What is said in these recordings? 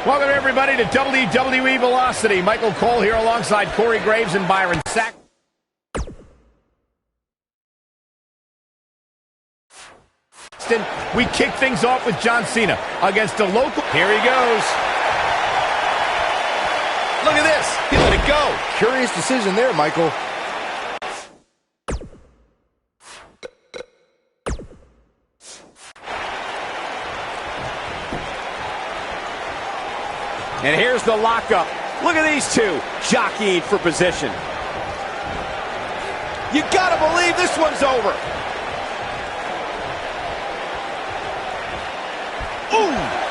Welcome, everybody, to WWE Velocity. Michael Cole here alongside Corey Graves and Byron Sack. We kick things off with John Cena against a local. Here he goes. Look at this. He let it go. Curious decision there, Michael. And here's the lockup. Look at these two jockeying for position. You gotta believe this one's over. Ooh!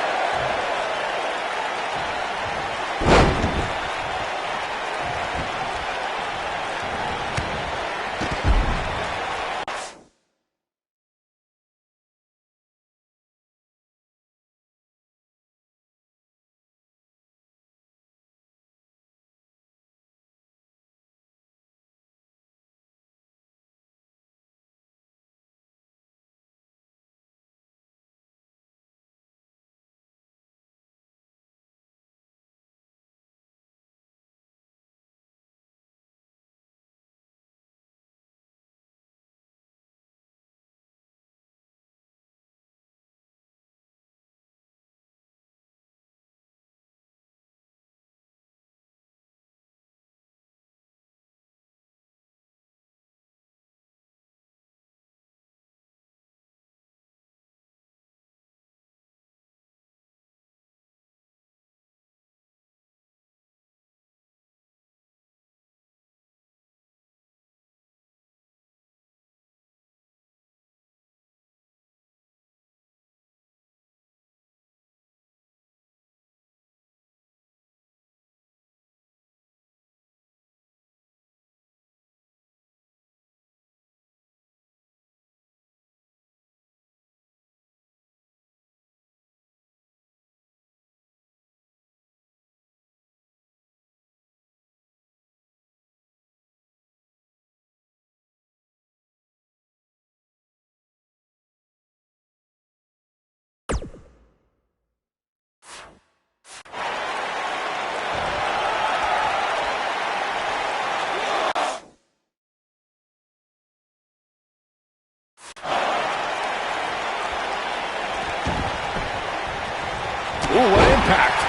Ooh, what impact.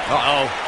Uh-oh.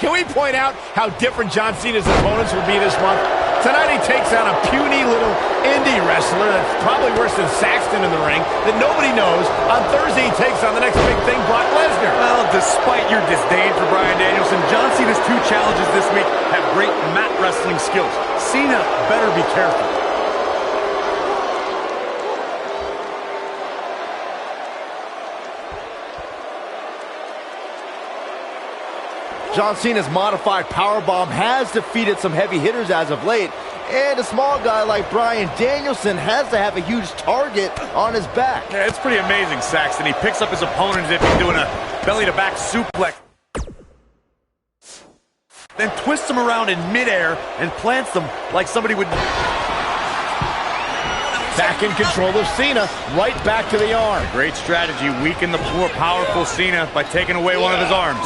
Can we point out how different John Cena's opponents will be this month? Tonight he takes on a puny little indie wrestler that's probably worse than Saxton in the ring that nobody knows. On Thursday he takes on the next big thing, Brock Lesnar. Well, despite your disdain for Bryan Danielson, John Cena's two challenges this week have great mat wrestling skills. Cena better be careful. John Cena's modified powerbomb has defeated some heavy hitters as of late, and a small guy like Bryan Danielson has to have a huge target on his back. Yeah, it's pretty amazing, Saxton. He picks up his opponent as if he's doing a belly-to-back suplex, then twists them around in midair and plants them like somebody would... Back in control of Cena, right back to the arm. Great strategy, weaken the more powerful Cena by taking away one of his arms.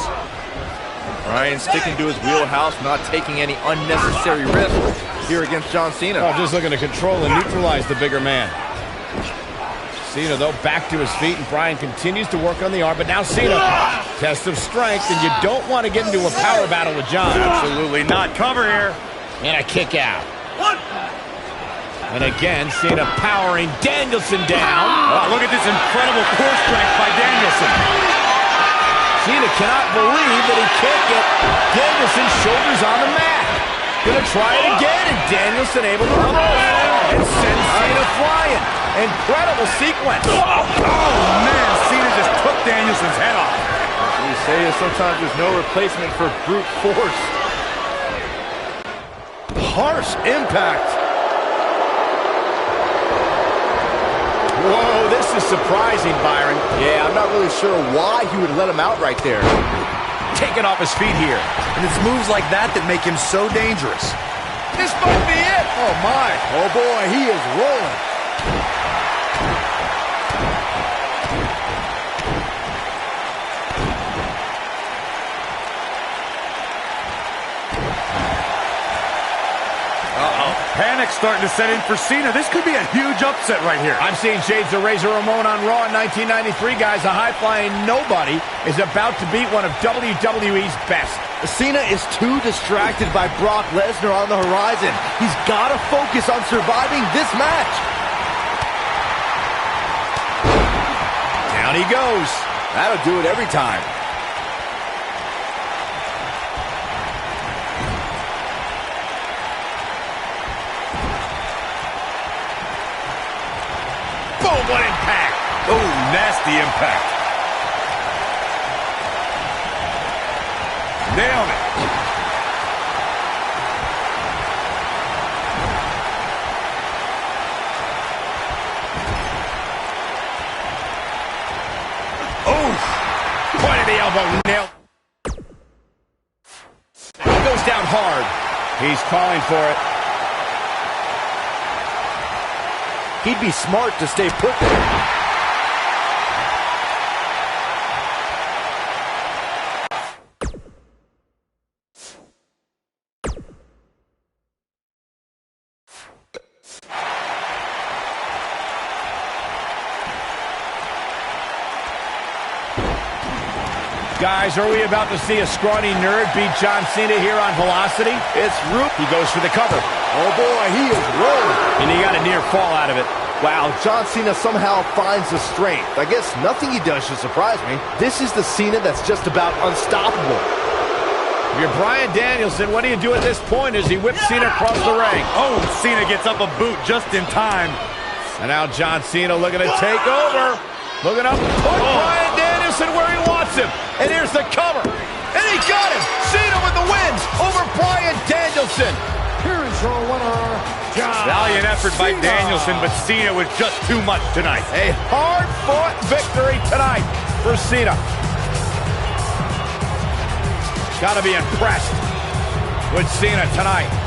Bryan sticking to his wheelhouse, not taking any unnecessary risks here against John Cena. Oh, just looking to control and neutralize the bigger man. Cena, though, back to his feet, and Bryan continues to work on the arm, but now Cena, test of strength, and you don't want to get into a power battle with John. Absolutely not. Cover here. And a kick out. And again, Cena powering Danielson down. Oh, look at this incredible core strength by Danielson. Cena cannot believe that he can't get Danielson's shoulders on the mat. Gonna try it again, and Danielson able to reverse and send Cena flying. Incredible sequence. Oh, man, Cena just took Danielson's head off. We say sometimes there's no replacement for brute force. harsh impact. Whoa, this is surprising, Byron. Yeah, I'm not really sure why he would let him out right there. Taking off his feet here. And it's moves like that that make him so dangerous. This might be it. Oh, my. Oh, boy, he is rolling. Panic starting to set in for Cena. This could be a huge upset right here. I'm seeing shades of Razor Ramon on Raw in 1993, guys. A high-flying nobody is about to beat one of WWE's best. Cena is too distracted by Brock Lesnar on the horizon. He's got to focus on surviving this match. Down he goes. That'll do it every time. Boom, what impact. Oh, nasty impact. Nailed it. Oh, point of the elbow, nailed. He goes down hard. He's calling for it. He'd be smart to stay put there. Guys, are we about to see a scrawny nerd beat John Cena here on Velocity? It's Roop. He goes for the cover. Oh, boy, he is rolling. And he got a near fall out of it. Wow, John Cena somehow finds the strength. I guess nothing he does should surprise me. This is the Cena that's just about unstoppable. If you're Bryan Danielson, what do you do at this point as he whips Cena across the ring? Oh, Cena gets up a boot just in time. And now John Cena looking to take over. Looking up, put Bryan Danielson where he wants him. And here's the cover. And he got him. Cena with the wins over Bryan Danielson. Here is your winner, John Valiant effort by Cena. Danielson, but Cena was just too much tonight. A hard-fought victory tonight for Cena. Gotta be impressed with Cena tonight.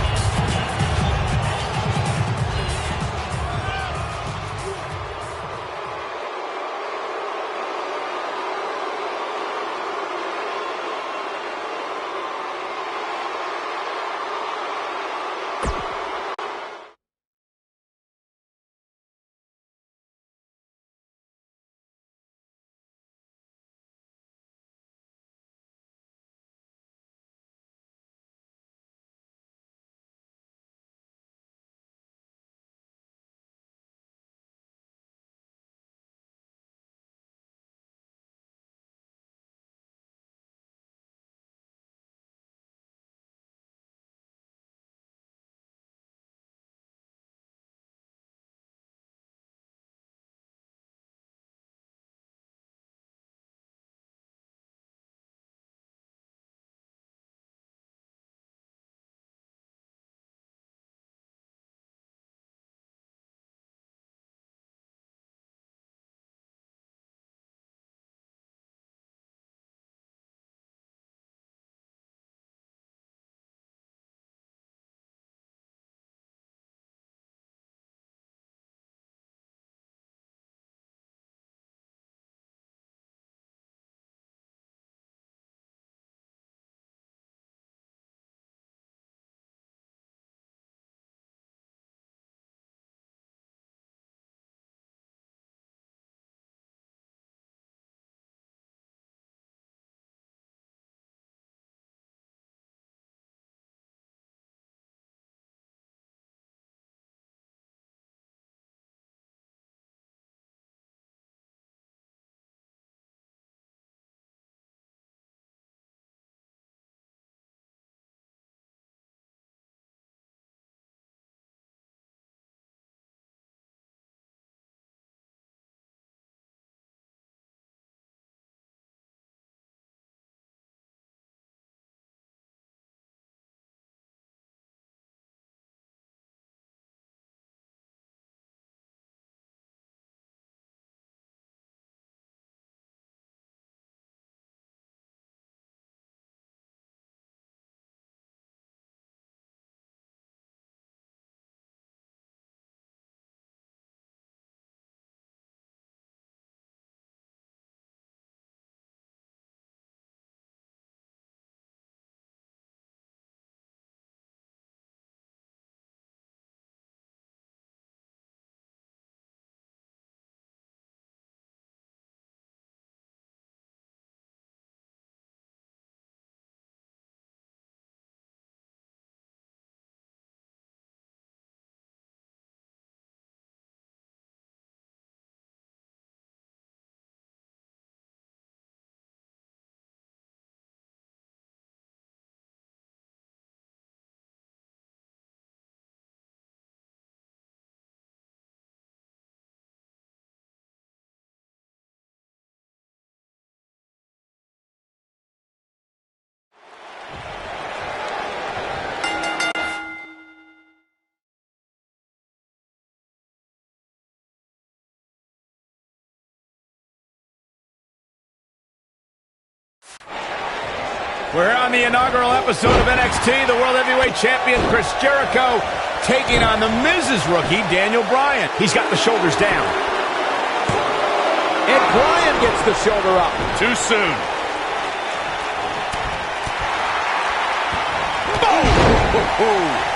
We're on the inaugural episode of NXT. The World Heavyweight Champion Chris Jericho taking on the Miz's rookie, Daniel Bryan. He's got the shoulders down. And Bryan gets the shoulder up. Too soon. Oh!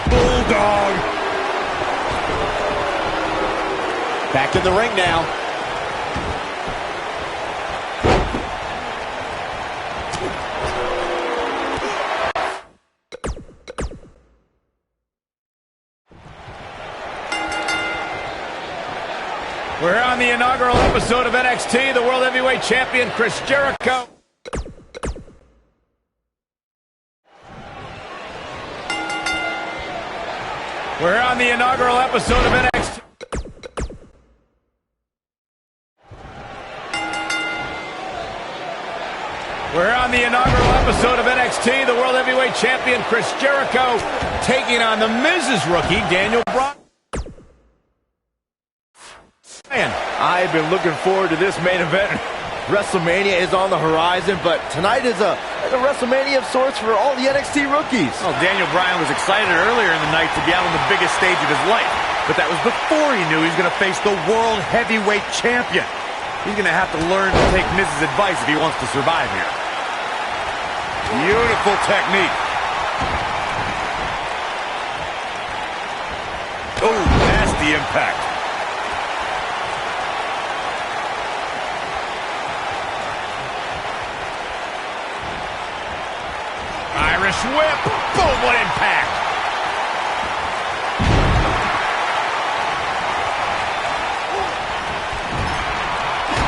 Bulldog. Back in the ring now. We're on the inaugural episode of NXT. The World Heavyweight Champion Chris Jericho. We're on the inaugural episode of NXT. We're on the inaugural episode of NXT. The World Heavyweight Champion Chris Jericho taking on the Miz's rookie, Daniel Bryan. I've been looking forward to this main event. WrestleMania is on the horizon, but tonight is like a WrestleMania of sorts for all the NXT rookies. Well, Daniel Bryan was excited earlier in the night to be out on the biggest stage of his life, but that was before he knew he was going to face the World Heavyweight Champion. He's going to have to learn to take Miz's advice if he wants to survive here. Beautiful technique. Oh, nasty impact. Irish whip. Boom, what impact.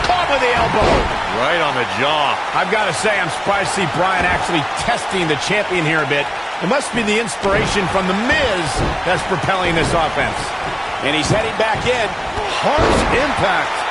Caught with the elbow. Right on the jaw. I've got to say, I'm surprised to see Bryan actually testing the champion here a bit. It must be the inspiration from The Miz that's propelling this offense. And he's heading back in. Harsh impact.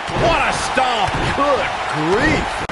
What a stomp. Good grief.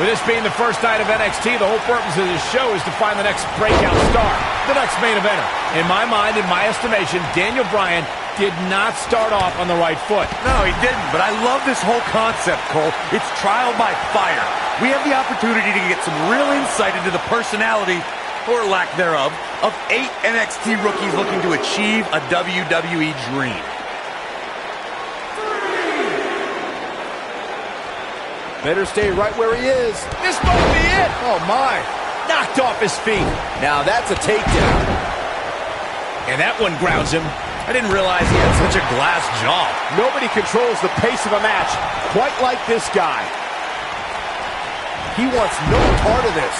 With this being the first night of NXT, the whole purpose of this show is to find the next breakout star, the next main eventer. In my mind, in my estimation, Daniel Bryan did not start off on the right foot. No, he didn't, but I love this whole concept, Cole. It's trial by fire. We have the opportunity to get some real insight into the personality, or lack thereof, of 8 NXT rookies looking to achieve a WWE dream. Better stay right where he is. This might be it. Oh, my. Knocked off his feet. Now that's a takedown. And that one grounds him. I didn't realize he had such a glass jaw. Nobody controls the pace of a match quite like this guy. He wants no part of this.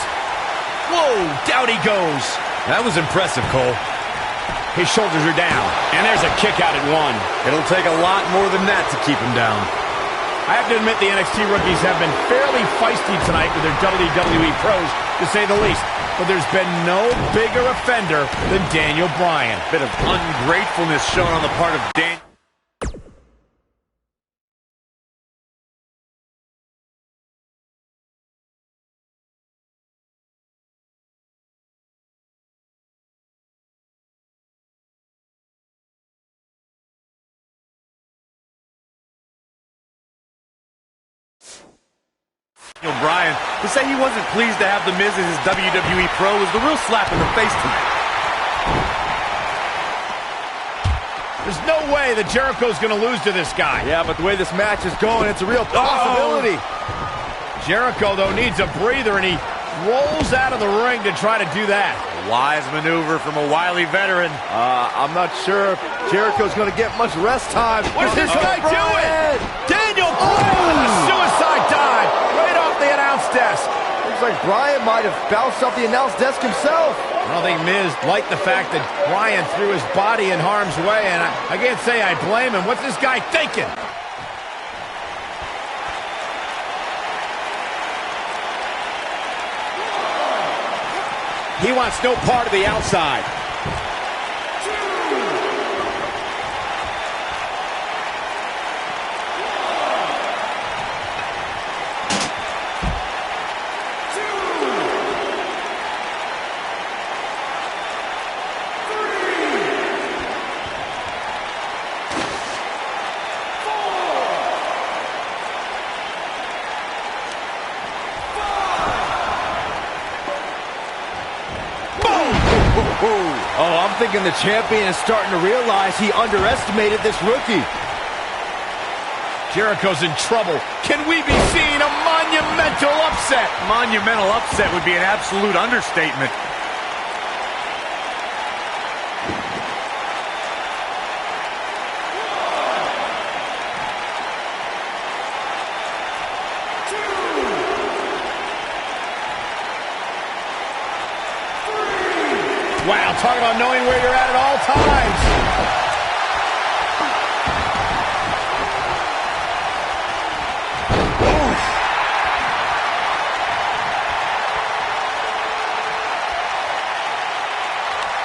Whoa, down he goes. That was impressive, Cole. His shoulders are down. And there's a kick out at one. It'll take a lot more than that to keep him down. I have to admit the NXT rookies have been fairly feisty tonight with their WWE pros, to say the least. But there's been no bigger offender than Daniel Bryan. Bit of ungratefulness shown on the part of Daniel. Bryan, to say he wasn't pleased to have The Miz as his WWE pro was the real slap in the face tonight. There's no way that Jericho's going to lose to this guy. Yeah, but the way this match is going, it's a real possibility. Jericho, though, needs a breather, and he rolls out of the ring to try to do that. Wise maneuver from a wily veteran. I'm not sure if Jericho's going to get much rest time. What's this guy doing? Daniel Bryan with a suicide dive right off the announce desk. Looks like Bryan might have bounced off the announce desk himself. I don't think Miz liked the fact that Bryan threw his body in harm's way, and I can't say I blame him. What's this guy thinking? He wants no part of the outside. Oh, I'm thinking the champion is starting to realize he underestimated this rookie. Jericho's in trouble. Can we be seeing a monumental upset? Monumental upset would be an absolute understatement. Wow, talk about knowing where you're at all times. Oof.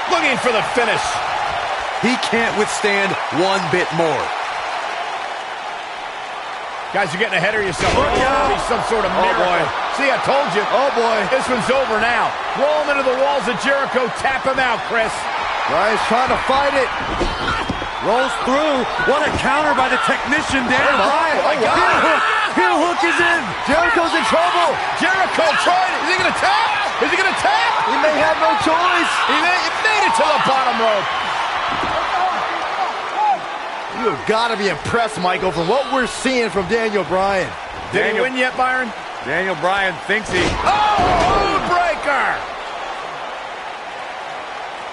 Looking for the finish. He can't withstand one bit more. Guys, you're getting ahead of yourself. Be some sort of miracle. Boy. See, I told you. Oh, boy. This one's over now. Roll him into the walls of Jericho. Tap him out, Chris. Bryan's trying to fight it. Rolls through. What a counter by the technician, Daniel Bryan. Oh, wow. Heel hook is in. Jericho's in trouble. Jericho tried it. Is he going to tap? Is he going to tap? He may have no choice. He made it to the bottom rope. You have got to be impressed, Michael, from what we're seeing from Daniel Bryan. Did he win yet, Byron? Daniel Bryan thinks he... Oh, breaker!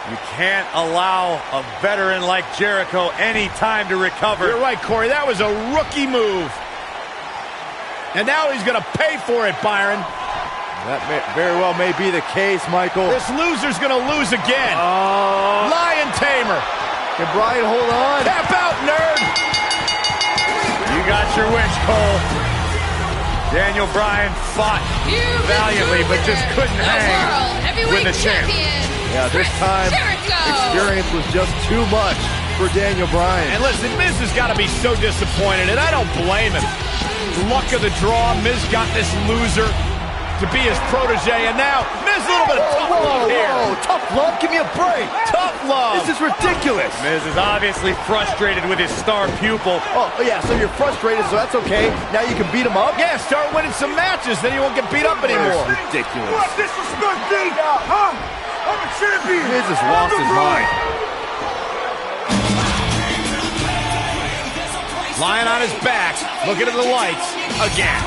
You can't allow a veteran like Jericho any time to recover. You're right, Corey. That was a rookie move. And now he's going to pay for it, Byron. That very well may be the case, Michael. This loser's going to lose again. Lion Tamer. Can Bryan hold on? Tap out, nerd. You got your wish, Cole. Daniel Bryan fought valiantly, but just couldn't hang with the champ. Yeah, this time, experience was just too much for Daniel Bryan. And listen, Miz has got to be so disappointed, and I don't blame him. Luck of the draw, Miz got this loser to be his protege, and now Miz a little bit of tough love here. Whoa, tough love? Give me a break. Tough love. This is ridiculous. Miz is obviously frustrated with his star pupil. Oh, yeah, so you're frustrated, so that's okay. Now you can beat him up? Yeah, start winning some matches, then you won't get beat up anymore. Ridiculous. What disrespect me? Huh? I'm a champion. Miz has lost his mind. Lying on his back, looking at the lights again.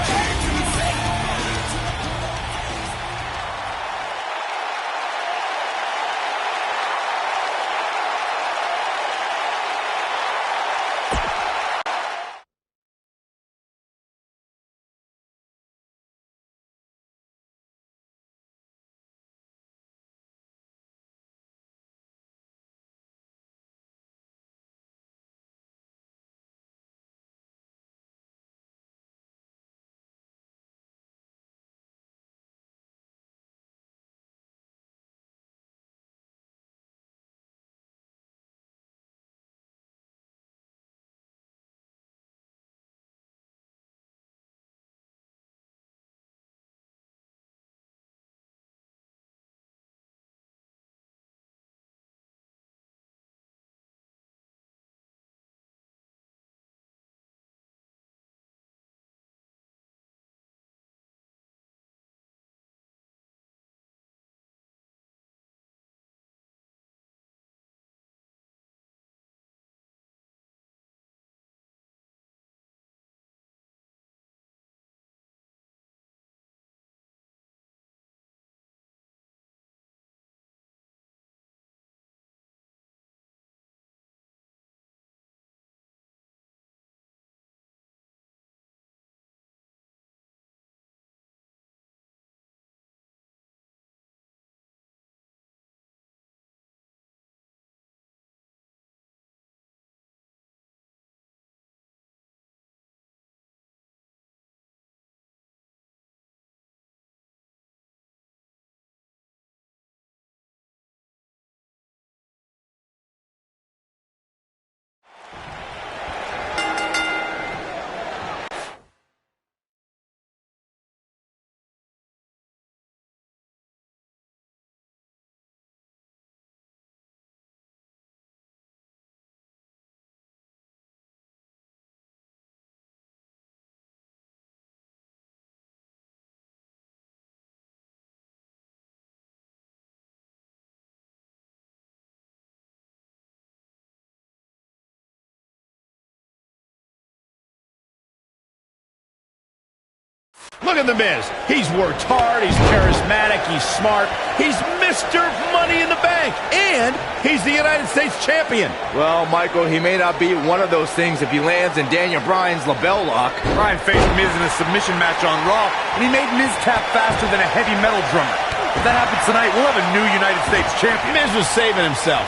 Look at The Miz. He's worked hard, he's charismatic, he's smart, he's Mr. Money in the Bank, and he's the United States Champion. Well, Michael, he may not be one of those things if he lands in Daniel Bryan's label lock. Bryan faced Miz in a submission match on Raw, and he made Miz tap faster than a heavy metal drummer. If that happens tonight, we'll have a new United States Champion. Miz was saving himself.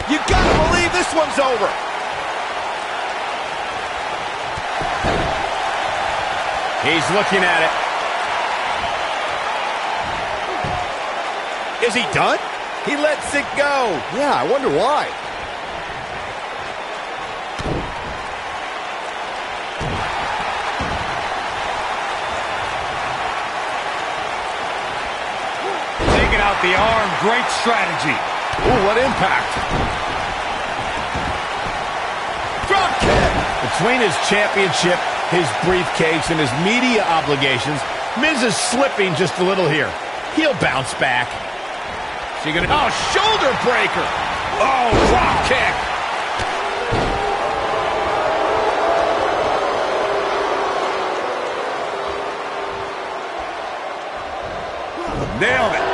You gotta believe this one's over. He's looking at it. Is he done? He lets it go. Yeah, I wonder why. Taking out the arm, great strategy. Ooh, what impact. Drop kick. Between his championship, his briefcase, and his media obligations, Miz is slipping just a little here. He'll bounce back. Is he gonna... Oh, shoulder breaker. Oh, drop kick. Nailed it.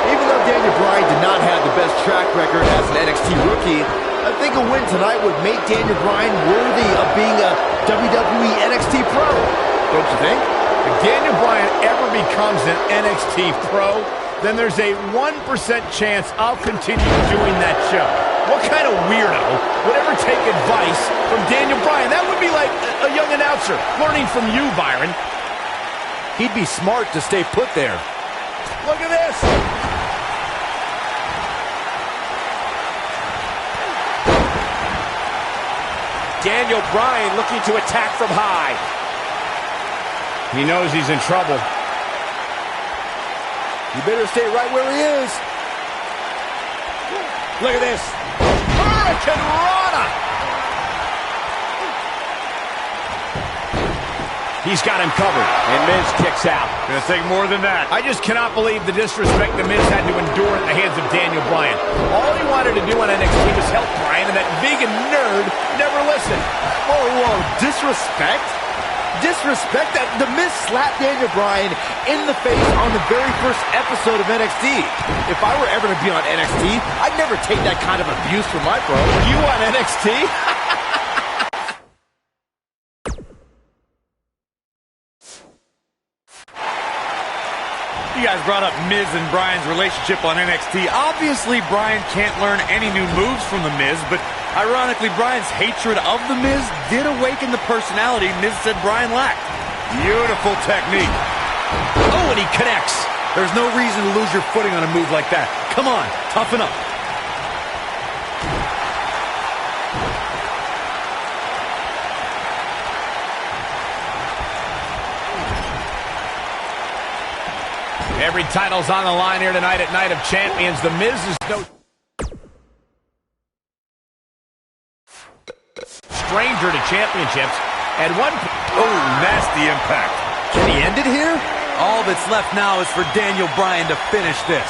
Even though Daniel Bryan did not have the best track record as an NXT rookie, I think a win tonight would make Daniel Bryan worthy of being a WWE NXT Pro. Don't you think? If Daniel Bryan ever becomes an NXT Pro, then there's a 1% chance I'll continue doing that show. What kind of weirdo would ever take advice from Daniel Bryan? That would be like a young announcer learning from you, Byron. He'd be smart to stay put there. Look at this. Daniel Bryan looking to attack from high. He knows he's in trouble. You better stay right where he is. Look at this. Hurricane Rana. He's got him covered. And Miz kicks out. Gonna take more than that. I just cannot believe the disrespect the Miz had to endure at the hands of Daniel Bryan. All he wanted to do on NXT was help Bryan, and that vegan nerd never listened. Whoa, disrespect? Disrespect? That the Miz slapped Daniel Bryan in the face on the very first episode of NXT. If I were ever to be on NXT, I'd never take that kind of abuse from my bro. You on NXT? You guys brought up Miz and Bryan's relationship on NXT. Obviously, Bryan can't learn any new moves from The Miz, but ironically, Bryan's hatred of The Miz did awaken the personality Miz said Bryan lacked. Beautiful technique. Oh, and he connects. There's no reason to lose your footing on a move like that. Come on, toughen up. Every title's on the line here tonight at Night of Champions. The Miz is no stranger to championships. At one point... Oh, nasty impact. Can he end it here? All that's left now is for Daniel Bryan to finish this.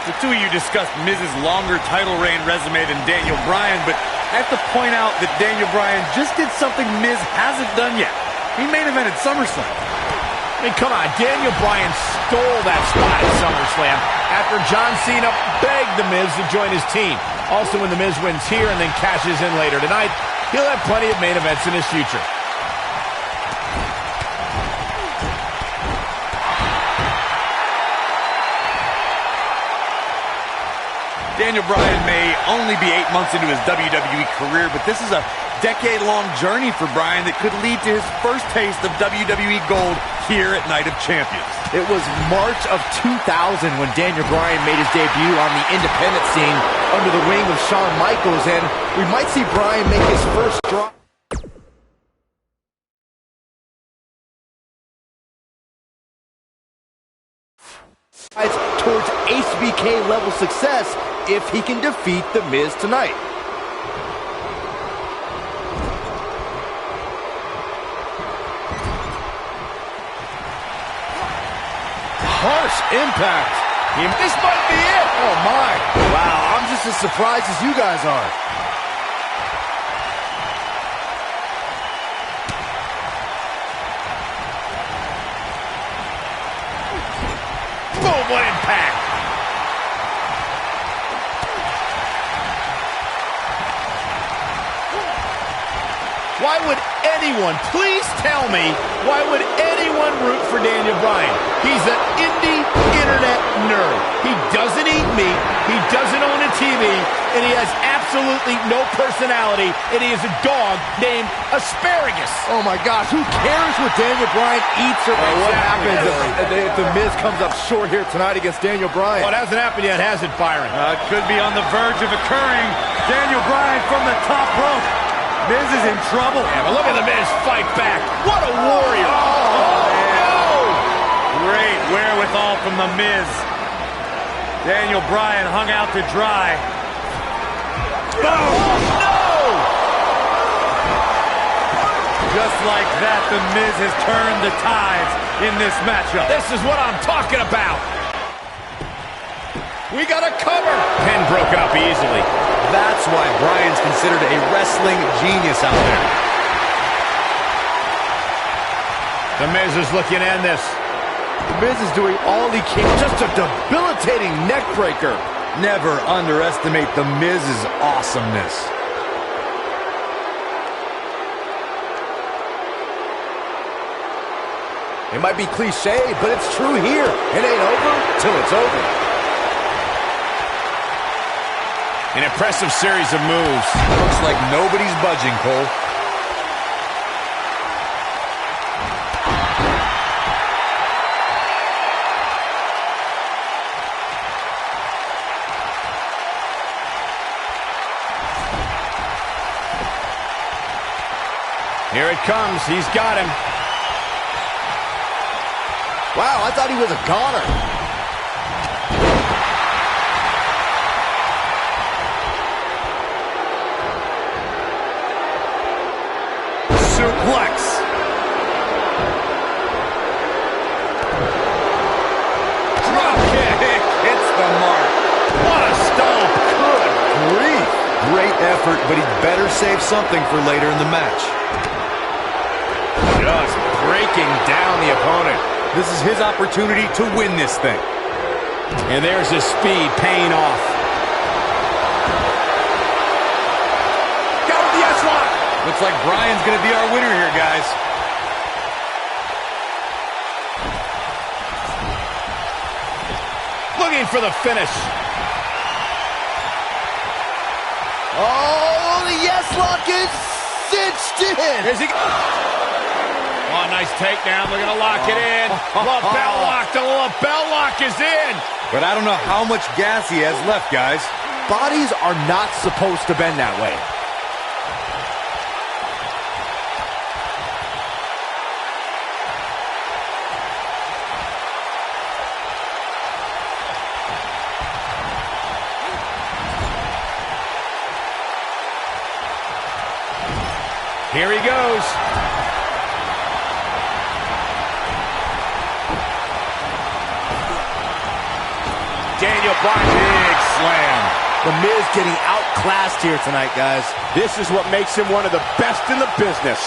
The two of you discussed Miz's longer title reign resume than Daniel Bryan, but I have to point out that Daniel Bryan just did something Miz hasn't done yet. He main evented SummerSlam. I mean, come on, Daniel Bryan stole that spot at SummerSlam after John Cena begged The Miz to join his team. Also, when The Miz wins here and then cashes in later tonight, he'll have plenty of main events in his future. Daniel Bryan may only be 8 months into his WWE career, but this is a decade-long journey for Bryan that could lead to his first taste of WWE gold here at Night of Champions. It was March of 2000 when Daniel Bryan made his debut on the independent scene under the wing of Shawn Michaels, and we might see Bryan make his first drop towards HBK level success if he can defeat The Miz tonight. impact. This might be it. Oh, my. Wow, I'm just as surprised as you guys are. Boom, what impact. Why would anyone, please tell me, why would anyone root for Daniel Bryan? He's an indie internet nerd. He doesn't eat meat, he doesn't own a TV, and he has absolutely no personality, and he is a dog named Asparagus. Oh, my gosh, who cares what Daniel Bryan eats or what happens if The Miz comes up short here tonight against Daniel Bryan? Well, it hasn't happened yet, has it, Byron? It could be on the verge of occurring. Daniel Bryan from the top rope. Miz is in trouble. Yeah, but look at the Miz fight back. What a warrior. Oh, no! Great wherewithal from the Miz. Daniel Bryan hung out to dry. Boom! No! Just like that, the Miz has turned the tides in this matchup. This is what I'm talking about. We got a cover. Pin broken up easily. That's why Bryan's considered a wrestling genius out there. The Miz is looking to end this. The Miz is doing all he can. Just a debilitating neck breaker. Never underestimate The Miz's awesomeness. It might be cliche, but it's true here. It ain't over till it's over. An impressive series of moves. Looks like nobody's budging, Cole. Here it comes. He's got him. Wow, I thought he was a goner. Suplex. Drop kick. Hits the mark. What a stomp. Good grief. Great effort, but he'd better save something for later in the match. Just breaking down the opponent. This is his opportunity to win this thing. And there's his speed paying off. Got with the S-lock. Looks like Bryan's going to be our winner here, guys. Looking for the finish. Oh, the yes-lock is cinched in. Is he? Oh, nice takedown. They're going to lock it in. Lapel lock. The lapel lock is in. But I don't know how much gas he has left, guys. Bodies are not supposed to bend that way. Here he goes. Daniel Bryan, big slam. The Miz getting outclassed here tonight, guys. This is what makes him one of the best in the business.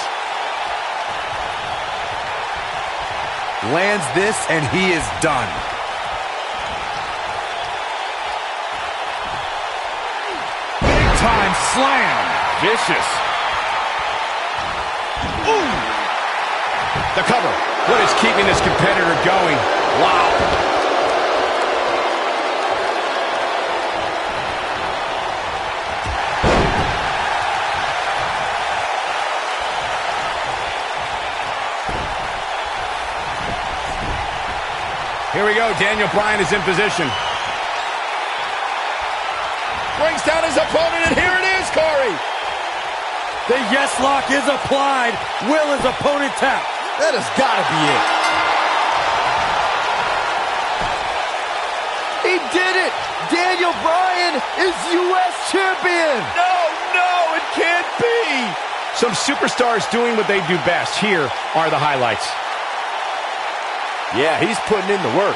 Lands this, and he is done. Big time slam. Vicious. Ooh. The cover. What is keeping this competitor going? Wow. Here we go. Daniel Bryan is in position. Brings down his opponent, and here it is, Corey. The yes lock is applied. Will his opponent tap? That has got to be it. He did it. Daniel Bryan is U.S. champion. No, it can't be. Some superstars doing what they do best. Here are the highlights. Yeah, he's putting in the work.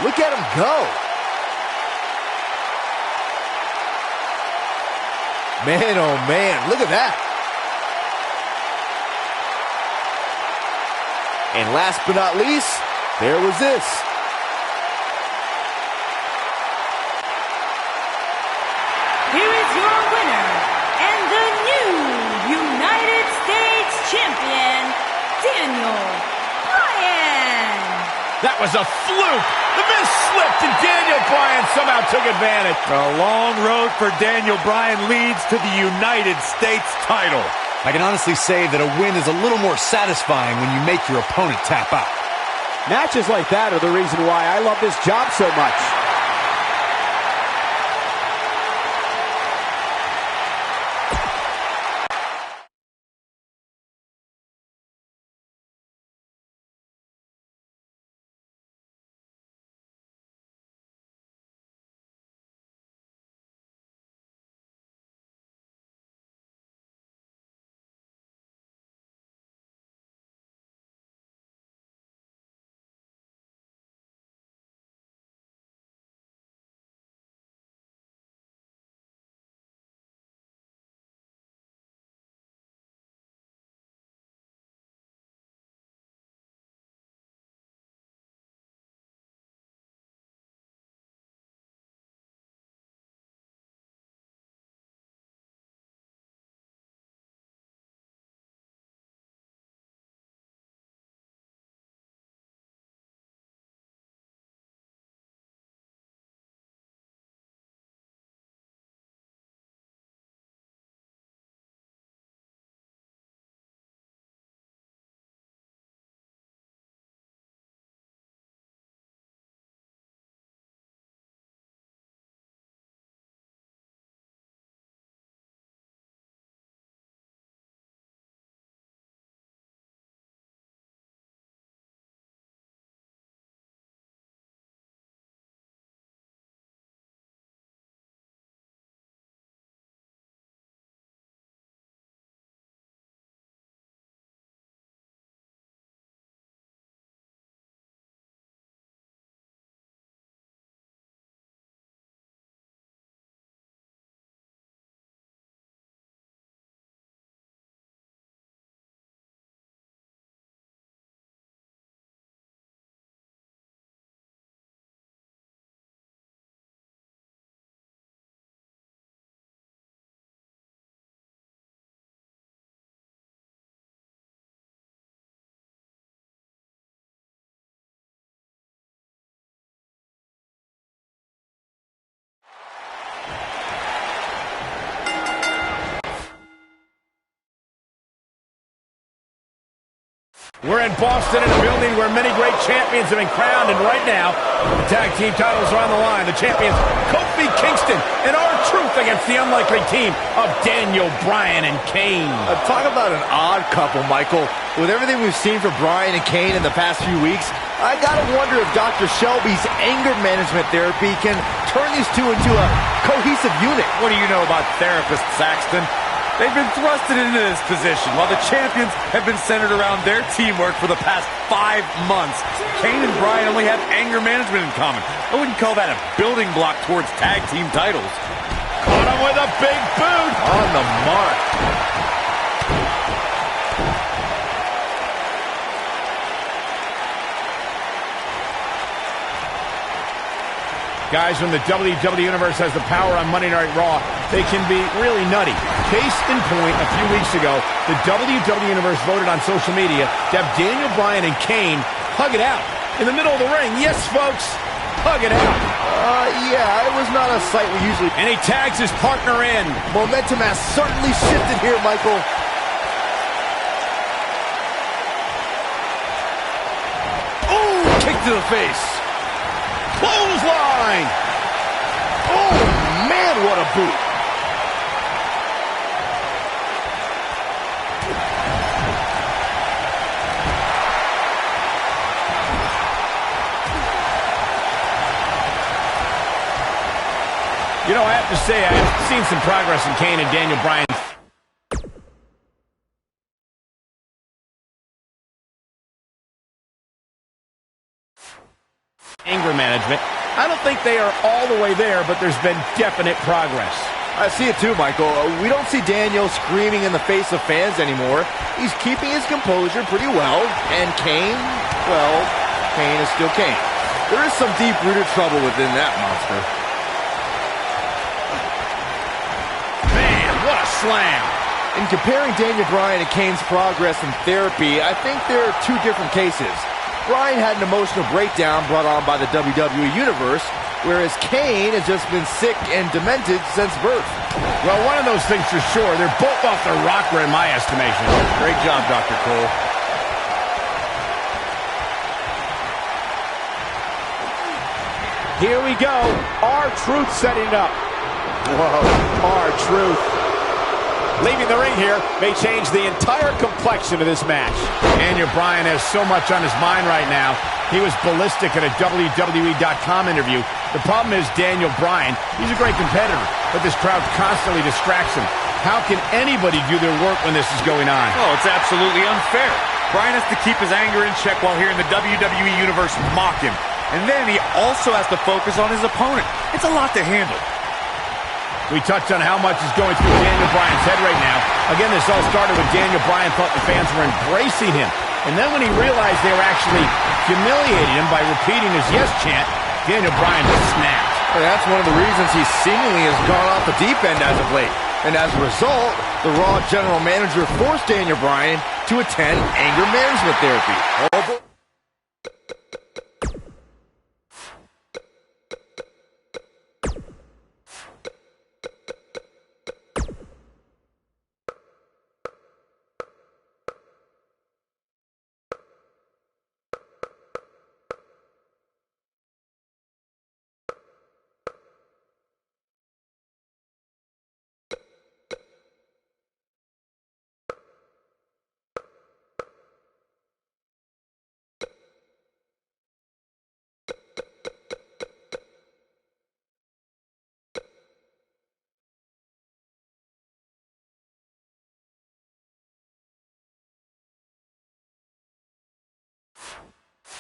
Look at him go. Man, oh man, look at that. And last but not least, there was this. Here is your winner, and the new United States Champion, Daniel Bryan. That was a fluke. The Miz slipped, and Daniel Bryan somehow took advantage. A long road for Daniel Bryan leads to the United States title. I can honestly say that a win is a little more satisfying when you make your opponent tap out. Matches like that are the reason why I love this job so much. We're in Boston in a building where many great champions have been crowned, and right now, the tag team titles are on the line. The champions, Kofi Kingston and R-Truth against the unlikely team of Daniel Bryan and Kane. Talk about an odd couple, Michael. With everything we've seen from Bryan and Kane in the past few weeks, I gotta wonder if Dr. Shelby's anger management therapy can turn these two into a cohesive unit. What do you know about therapist Saxton? They've been thrusted into this position while the champions have been centered around their teamwork for the past 5 months. Kane and Bryan only have anger management in common. I wouldn't call that a building block towards tag team titles. Caught him with a big boot. On the mark. Guys, when the WWE Universe has the power on Monday Night Raw, they can be really nutty. Case in point, a few weeks ago, the WWE Universe voted on social media to have Daniel Bryan and Kane hug it out in the middle of the ring. Yes, folks, hug it out. Yeah, it was not a sight we usually... And he tags his partner in. Momentum has certainly shifted here, Michael. Ooh, kick to the face. Clothesline. Oh, man, what a boot. You know, I have to say, I've seen some progress in Kane and Daniel Bryan. Anger management. I don't think they are all the way there, but there's been definite progress. I see it too, Michael. We don't see Daniel screaming in the face of fans anymore. He's keeping his composure pretty well. And Kane, well, Kane is still Kane. There is some deep-rooted trouble within that monster. Man, what a slam. In comparing Daniel Bryan and Kane's progress in therapy, I think there are two different cases. Bryan had an emotional breakdown brought on by the WWE Universe, whereas Kane has just been sick and demented since birth. Well, one of those things for sure. They're both off their rocker in my estimation. Great job, Dr. Cole. Here we go. R-Truth setting it up. Whoa, R-Truth. Leaving the ring here may change the entire complexion of this match. Daniel Bryan has so much on his mind right now. He was ballistic in a WWE.com interview. The problem is Daniel Bryan, he's a great competitor, but this crowd constantly distracts him. How can anybody do their work when this is going on? Oh, it's absolutely unfair. Bryan has to keep his anger in check while hearing the WWE Universe mock him. And then he also has to focus on his opponent. It's a lot to handle. We touched on how much is going through Daniel Bryan's head right now. Again, this all started when Daniel Bryan thought the fans were embracing him. And then when he realized they were actually humiliating him by repeating his yes chant, Daniel Bryan just snapped. And that's one of the reasons he seemingly has gone off the deep end as of late. And as a result, the Raw general manager forced Daniel Bryan to attend anger management therapy. Oh, boy.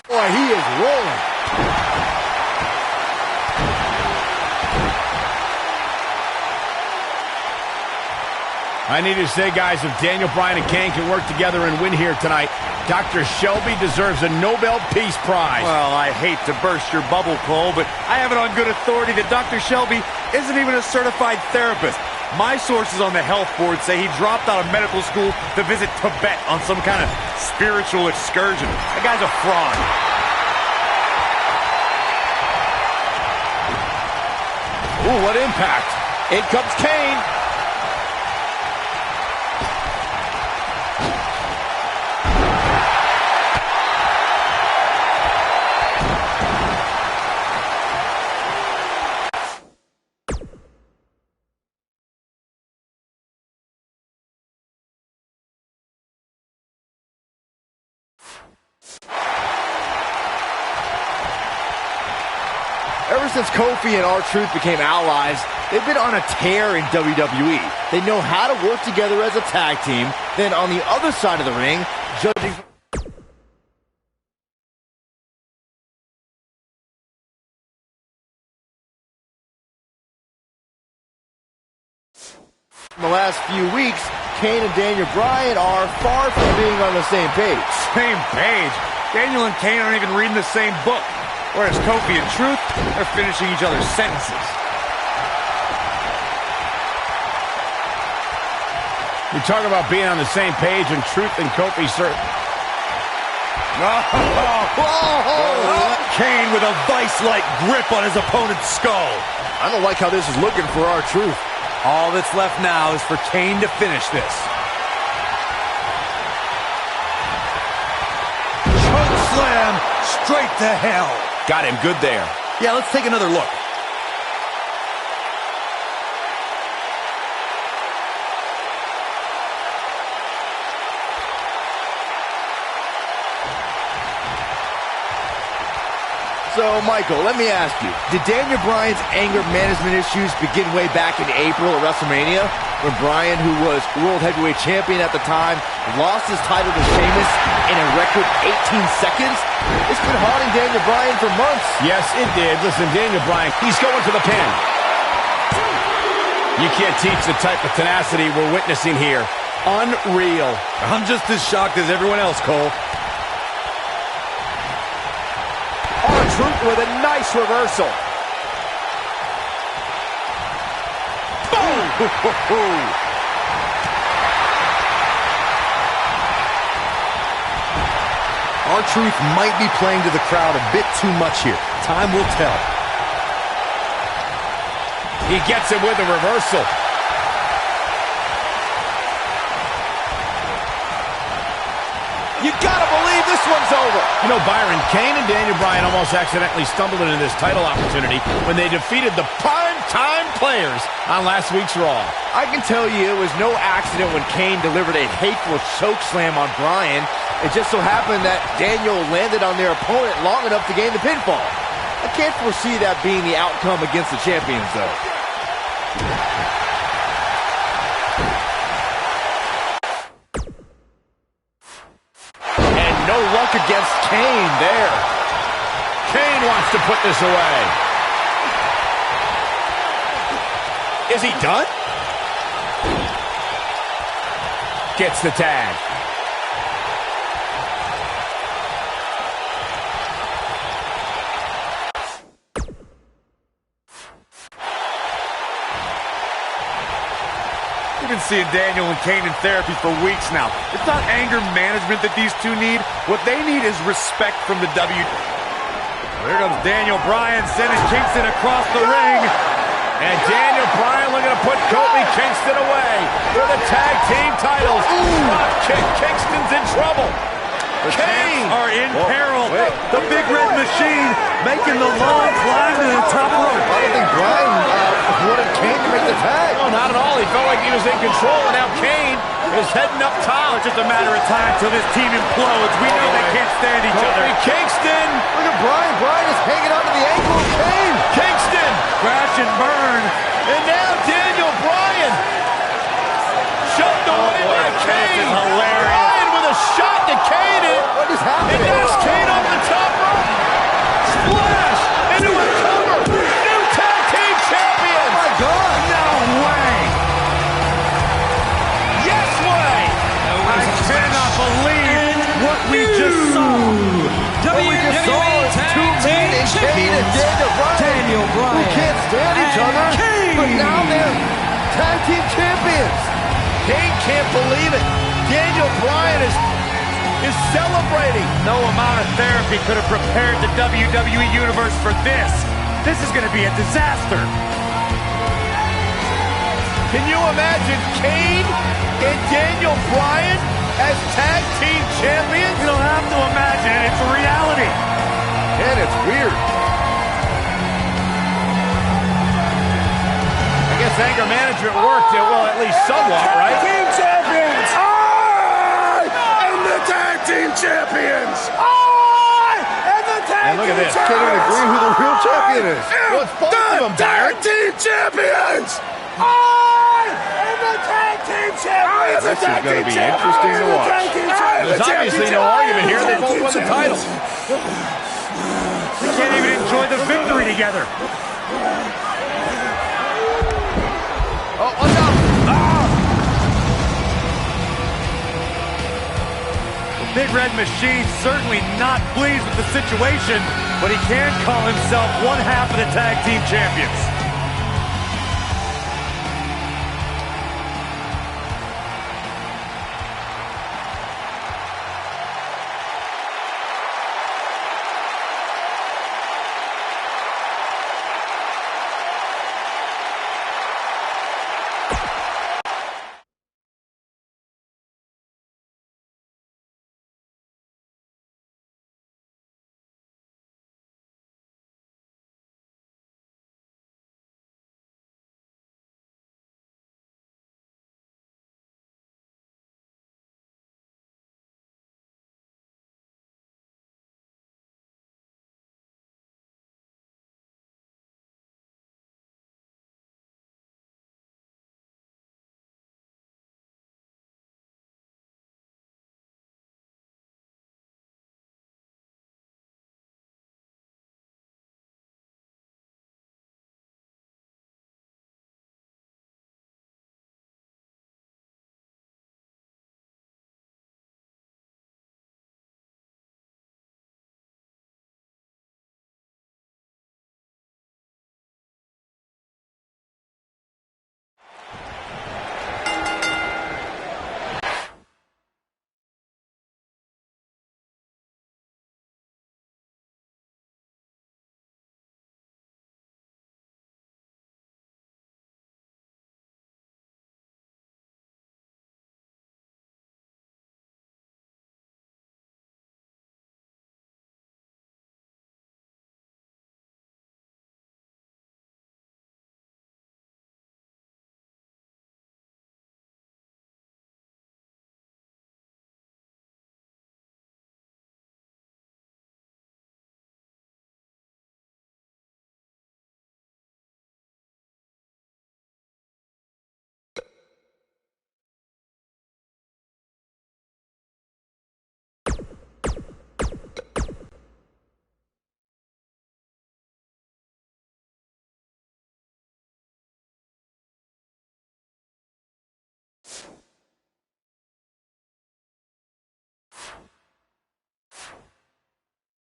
Boy, he is rolling. I need to say, guys, if Daniel Bryan and Kane can work together and win here tonight, Dr. Shelby deserves a Nobel Peace Prize. Well, I hate to burst your bubble, Cole, but I have it on good authority that Dr. Shelby isn't even a certified therapist. My sources on the health board say he dropped out of medical school to visit Tibet on some kind of spiritual excursion. That guy's a fraud. Ooh, what impact. In comes Kane. Ever since Kofi and R-Truth became allies, they've been on a tear in WWE. They know how to work together as a tag team. Then on the other side of the ring, judging from the last few weeks, Kane and Daniel Bryan are far from being on the same page. Same page? Daniel and Kane aren't even reading the same book. Whereas Kofi and Truth, they're finishing each other's sentences. You talk about being on the same page, and Truth and Kofi Kane with a vice-like grip on his opponent's skull. I don't like how this is looking for R-Truth. All that's left now is for Kane to finish this. Choke slam straight to hell. got him good there. Yeah, let's take another look. So, Michael, let me ask you, did Daniel Bryan's anger management issues begin way back in April at WrestleMania, when Bryan, who was World Heavyweight Champion at the time, lost his title to Sheamus in a record 18 seconds? It's been haunting Daniel Bryan for months. Yes, it did. Listen, Daniel Bryan, he's going to the pin. You can't teach the type of tenacity we're witnessing here. Unreal. I'm just as shocked as everyone else, Cole. R-Truth with a nice reversal. Boom! R-Truth might be playing to the crowd a bit too much here. Time will tell. He gets it with a reversal. You gotta believe this one's over. You know, Byron, Kane and Daniel Bryan almost accidentally stumbled into this title opportunity when they defeated the prime-time players on last week's Raw. I can tell you it was no accident when Kane delivered a hateful chokeslam on Bryan. It just so happened that Daniel landed on their opponent long enough to gain the pinfall. I can't foresee that being the outcome against the champions, though. No luck against Kane there. Kane wants to put this away. Is he done? Gets the tag. We've been seeing Daniel and Kane in therapy for weeks now. It's not anger management that these two need. What they need is respect from the W. There comes Daniel Bryan sending Kingston across the ring. And Daniel Bryan looking to put Kofi Kingston away for the tag team titles. Drop kick. Kingston's in trouble. The Champs are in peril. The Big Red Machine making the long climb to the top rope. I don't think Bryan wanted Kane to make the tag. No, not at all. He felt like he was in control, and now Kane is heading up top. It's just a matter of time till this team implodes. We know they can't stand each other. Kofi Kingston. Look at Bryan. Bryan is hanging on to the ankle of Kane. Kingston. Crash and burn. And now Daniel Bryan. Shoved away by Kane. This is hilarious. Bryan with a shot to Kane. What is happening? And there's Kane off the top rope. Splash into a cover. New tag team champions. Oh my God. No way. Yes way. I cannot believe what we just saw. WWE Tag Team Kane and Daniel Bryan. Who can't stand each other. But now they're tag team champions. Kane can't believe it. Daniel Bryan is celebrating. No amount of therapy could have prepared the WWE Universe for this. This is going to be a disaster. Can you imagine Kane and Daniel Bryan as tag team champions? You don't have to imagine it. It's a reality. And it's weird. I guess anger management worked, well, at least somewhat, right? Team champions! I am the tag team champions! I am the tag And look at team this. Can't even agree who the real champion is. Well, it's both of them, tag team champions! I am the tag team champions! This is going to be interesting to watch. There's obviously no argument here. They both won the title. We can't even enjoy the victory together. Oh, watch out. The Big Red Machine certainly not pleased with the situation, but he can call himself one half of the tag team champions.